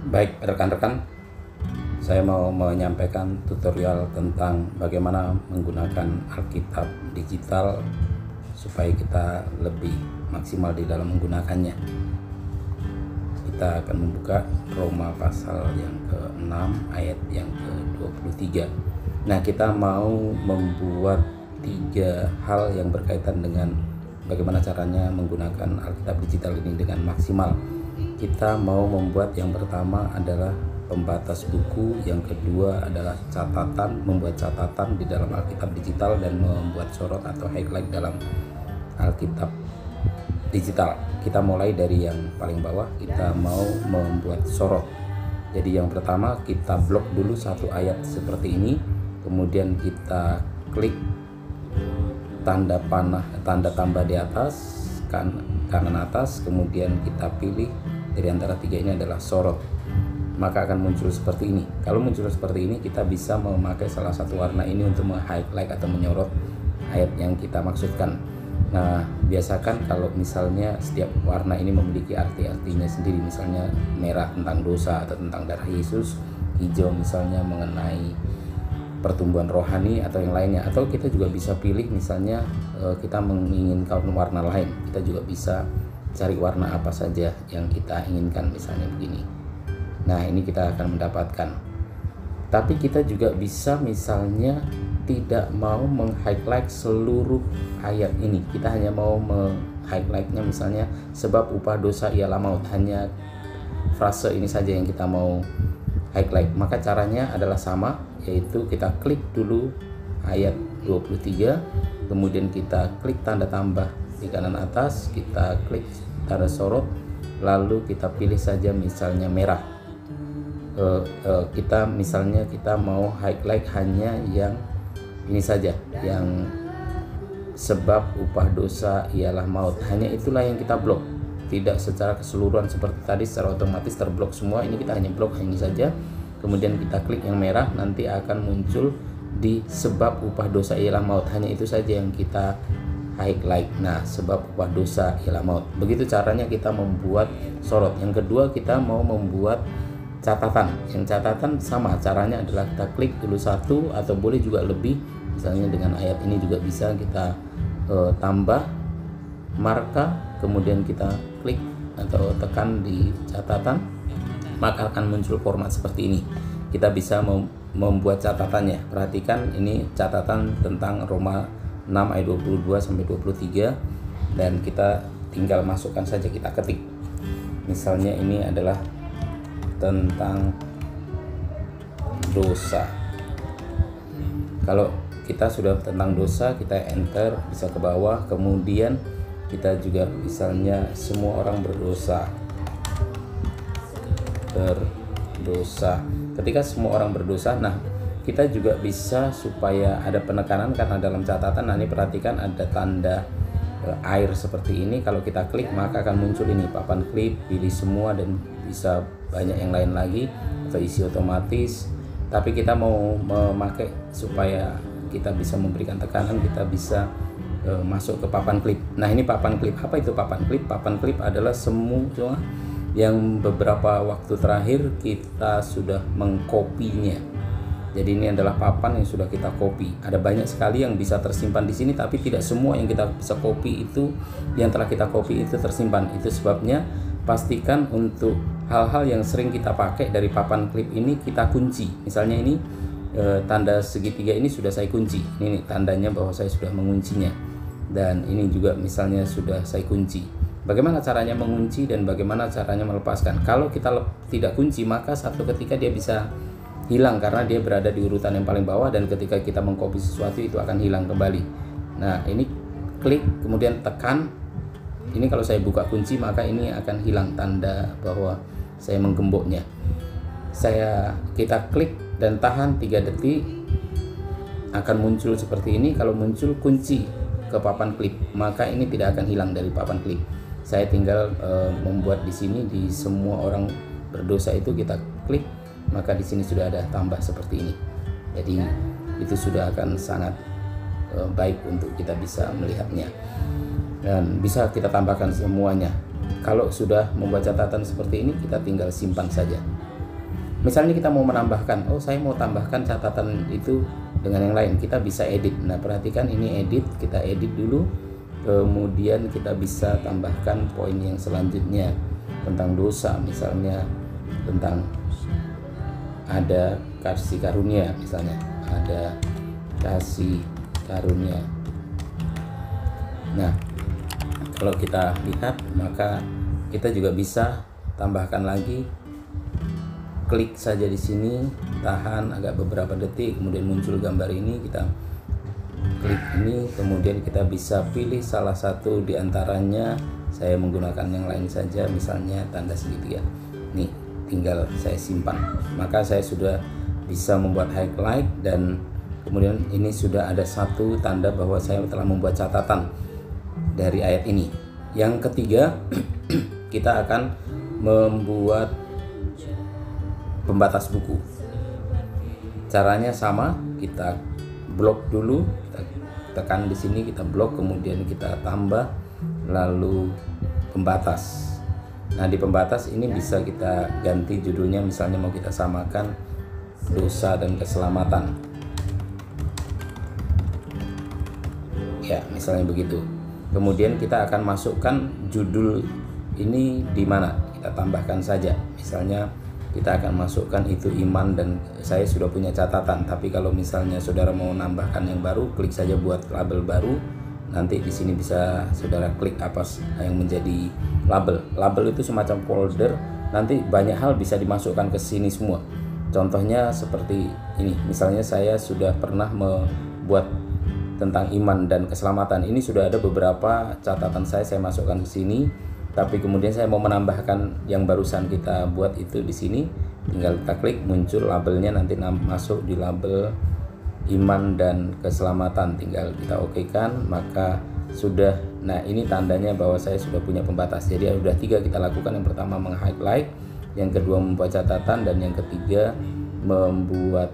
Baik rekan-rekan, saya mau menyampaikan tutorial tentang bagaimana menggunakan Alkitab digital supaya kita lebih maksimal di dalam menggunakannya. Kita akan membuka Roma pasal yang ke-6 ayat yang ke-23. Nah, kita mau membuat 3 hal yang berkaitan dengan bagaimana caranya menggunakan Alkitab digital ini dengan maksimal. Kita mau membuat yang pertama adalah pembatas buku, yang kedua adalah catatan, membuat catatan di dalam Alkitab digital dan membuat sorot atau highlight dalam Alkitab digital. Kita mulai dari yang paling bawah, kita mau membuat sorot. Jadi yang pertama kita blok dulu satu ayat seperti ini, kemudian kita klik tanda panah, tanda tambah di atas kanan atas, kemudian kita pilih dari antara 3 ini adalah sorot, maka akan muncul seperti ini. Kalau muncul seperti ini, kita bisa memakai salah satu warna ini untuk meng-highlight atau menyorot ayat yang kita maksudkan. Nah, biasakan kalau misalnya setiap warna ini memiliki arti-artinya sendiri, misalnya merah tentang dosa atau tentang darah Yesus, hijau misalnya mengenai pertumbuhan rohani atau yang lainnya, atau kita juga bisa pilih misalnya kita menginginkan warna lain, kita juga bisa cari warna apa saja yang kita inginkan, misalnya begini. Nah, ini kita akan mendapatkan. Tapi kita juga bisa misalnya tidak mau meng-highlight seluruh ayat ini, kita hanya mau meng-highlightnya misalnya sebab upah dosa ialah maut, hanya frase ini saja yang kita mau highlight. Maka caranya adalah sama, yaitu kita klik dulu ayat 23, kemudian kita klik tanda tambah di kanan atas, kita klik tanda sorot, lalu kita pilih saja misalnya merah. Kita misalnya kita mau highlight hanya yang ini saja, yang sebab upah dosa ialah maut, hanya itulah yang kita blok, tidak secara keseluruhan seperti tadi secara otomatis terblok semua. Ini kita hanya blok ini saja, kemudian kita klik yang merah, nanti akan muncul di sebab upah dosa ialah maut, hanya itu saja yang kita highlight. Nah, sebab upah dosa ialah maut, begitu caranya kita membuat sorot. Yang kedua, kita mau membuat catatan. Yang catatan sama caranya adalah kita klik dulu satu atau boleh juga lebih, misalnya dengan ayat ini juga bisa kita tambah marka, kemudian kita klik atau tekan di catatan, maka akan muncul format seperti ini. Kita bisa membuat catatannya. Perhatikan, ini catatan tentang Roma 6 ayat 22 sampai 23, dan kita tinggal masukkan saja, kita ketik. Misalnya ini adalah tentang dosa. Kalau kita sudah tentang dosa, kita enter, bisa ke bawah, kemudian kita juga misalnya semua orang berdosa. Ketika semua orang berdosa, nah kita juga bisa supaya ada penekanan, karena dalam catatan, nah ini perhatikan ada tanda air seperti ini. Kalau kita klik maka akan muncul ini papan klip, pilih semua, dan bisa banyak yang lain lagi, atau isi otomatis. Tapi kita mau memakai supaya kita bisa memberikan tekanan, kita bisa masuk ke papan klip. Nah, ini papan klip. Apa itu papan klip? Papan klip adalah semua yang beberapa waktu terakhir kita sudah mengkopinya. Jadi ini adalah papan yang sudah kita copy. Ada banyak sekali yang bisa tersimpan di sini, tapi tidak semua yang kita bisa copy itu, yang telah kita copy itu tersimpan. Itu sebabnya pastikan untuk hal-hal yang sering kita pakai dari papan klip ini kita kunci. Misalnya ini tanda segitiga ini sudah saya kunci. Ini tandanya bahwa saya sudah menguncinya. Dan ini juga misalnya sudah saya kunci. Bagaimana caranya mengunci dan bagaimana caranya melepaskan? Kalau kita tidak kunci, maka satu ketika dia bisa hilang karena dia berada di urutan yang paling bawah, dan ketika kita mengcopy sesuatu itu akan hilang kembali. Nah, ini klik kemudian tekan. Ini kalau saya buka kunci maka ini akan hilang tanda bahwa saya menggemboknya. Kita klik dan tahan 3 detik, akan muncul seperti ini. Kalau muncul kunci ke papan klip, maka ini tidak akan hilang dari papan klip. Saya tinggal membuat di sini, di semua orang berdosa itu kita klik, maka di sini sudah ada tambah seperti ini. Jadi itu sudah akan sangat baik untuk kita bisa melihatnya, dan bisa kita tambahkan semuanya. Kalau sudah membuat catatan seperti ini, kita tinggal simpan saja. Misalnya kita mau menambahkan, oh saya mau tambahkan catatan itu dengan yang lain, kita bisa edit. Nah perhatikan ini edit, kita edit dulu, kemudian kita bisa tambahkan poin yang selanjutnya tentang dosa, misalnya tentang ada kasih karunia, misalnya ada kasih karunia. Nah kalau kita lihat, maka kita juga bisa tambahkan lagi. Klik saja di sini, tahan agak beberapa detik, kemudian muncul gambar ini, kita klik ini, kemudian kita bisa pilih salah satu di antaranya. Saya menggunakan yang lain saja, misalnya tanda segitiga. Nih, tinggal saya simpan. Maka saya sudah bisa membuat highlight, dan kemudian ini sudah ada satu tanda bahwa saya telah membuat catatan dari ayat ini. Yang ketiga, kita akan membuat pembatas buku. Caranya sama, kita blok dulu, kita tekan di sini, kita blok, kemudian kita tambah, lalu pembatas. Nah di pembatas ini bisa kita ganti judulnya, misalnya mau kita samakan dosa dan keselamatan. Ya, misalnya begitu. Kemudian kita akan masukkan judul ini di mana, kita tambahkan saja. Misalnya kita akan masukkan itu iman, dan saya sudah punya catatan. Tapi kalau misalnya saudara mau nambahkan yang baru, klik saja buat label baru. Nanti di sini bisa saudara klik apa yang menjadi label. Label itu semacam folder. Nanti banyak hal bisa dimasukkan ke sini semua. Contohnya seperti ini. Misalnya saya sudah pernah membuat tentang iman dan keselamatan. Ini sudah ada beberapa catatan saya masukkan ke sini. Tapi kemudian saya mau menambahkan yang barusan kita buat itu di sini, tinggal kita klik, muncul labelnya, nanti masuk di label iman dan keselamatan, tinggal kita okekan, maka sudah. Nah ini tandanya bahwa saya sudah punya pembatas. Jadi sudah 3 kita lakukan. Yang pertama meng-highlight, yang kedua membuat catatan, dan yang ketiga membuat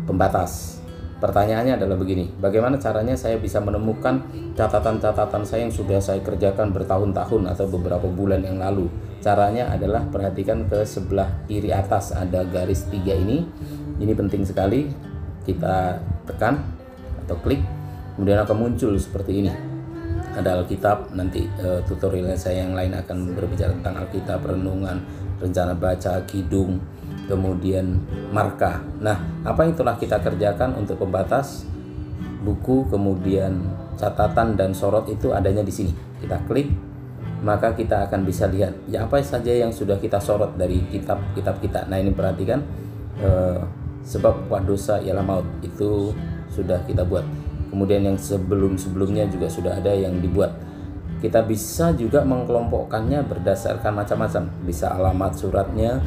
pembatas. Pertanyaannya adalah begini, bagaimana caranya saya bisa menemukan catatan-catatan saya yang sudah saya kerjakan bertahun-tahun atau beberapa bulan yang lalu? Caranya adalah perhatikan ke sebelah kiri atas ada garis 3 ini penting sekali, kita tekan atau klik, kemudian akan muncul seperti ini. Ada Alkitab, nanti tutorialnya saya yang lain akan berbicara tentang Alkitab, renungan, rencana baca, kidung, kemudian marka. Nah, apa yang telah kita kerjakan untuk pembatas buku, kemudian catatan dan sorot itu adanya di sini. Kita klik, maka kita akan bisa lihat ya apa saja yang sudah kita sorot dari kitab-kitab kita. Nah, ini perhatikan, sebab dosa ialah maut, itu sudah kita buat. Kemudian yang sebelum-sebelumnya juga sudah ada yang dibuat. Kita bisa juga mengkelompokkannya berdasarkan macam-macam. Bisa alamat suratnya,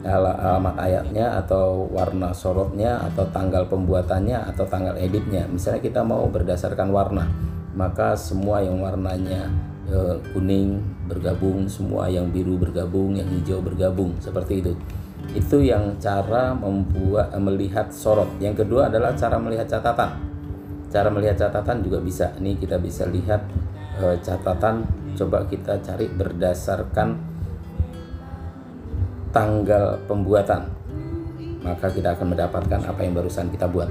alamat ayatnya, atau warna sorotnya, atau tanggal pembuatannya, atau tanggal editnya. Misalnya kita mau berdasarkan warna, maka semua yang warnanya kuning bergabung, semua yang biru bergabung, yang hijau bergabung, seperti itu. Itu yang cara melihat sorot. Yang kedua adalah cara melihat catatan. Cara melihat catatan juga bisa. Ini kita bisa lihat catatan. Coba kita cari berdasarkan tanggal pembuatan, maka kita akan mendapatkan apa yang barusan kita buat.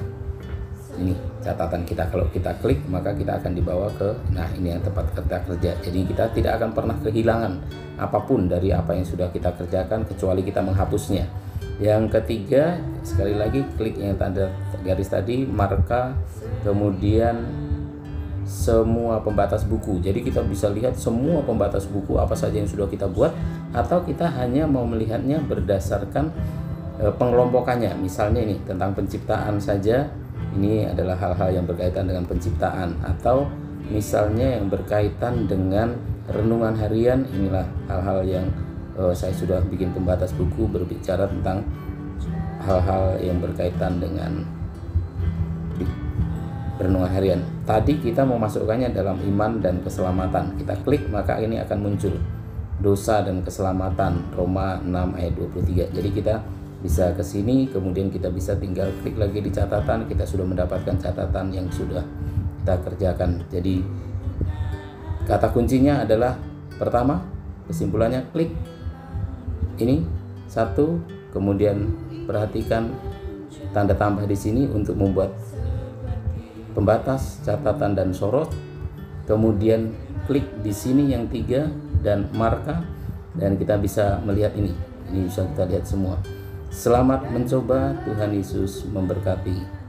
Ini catatan kita. Kalau kita klik, maka kita akan dibawa ke, nah ini yang tempat kita kerja. Jadi kita tidak akan pernah kehilangan apapun dari apa yang sudah kita kerjakan, kecuali kita menghapusnya. Yang ketiga, sekali lagi klik yang tanda garis tadi, marka, kemudian semua pembatas buku. Jadi kita bisa lihat semua pembatas buku apa saja yang sudah kita buat, atau kita hanya mau melihatnya berdasarkan pengelompokannya. Misalnya ini tentang penciptaan saja, ini adalah hal-hal yang berkaitan dengan penciptaan, atau misalnya yang berkaitan dengan renungan harian, inilah hal-hal yang saya sudah bikin pembatas buku berbicara tentang hal-hal yang berkaitan dengan renungan harian. Tadi kita memasukkannya dalam iman dan keselamatan. Kita klik, maka ini akan muncul dosa dan keselamatan, Roma 6 ayat 23. Jadi kita bisa ke sini, kemudian kita bisa tinggal klik lagi di catatan. Kita sudah mendapatkan catatan yang sudah kita kerjakan. Jadi kata kuncinya adalah, pertama, kesimpulannya klik ini 1, Kemudian perhatikan tanda tambah di sini untuk membuat pembatas, catatan dan sorot. Kemudian klik di sini yang 3 dan marka, dan kita bisa melihat ini bisa kita lihat semua. Selamat mencoba, Tuhan Yesus memberkati.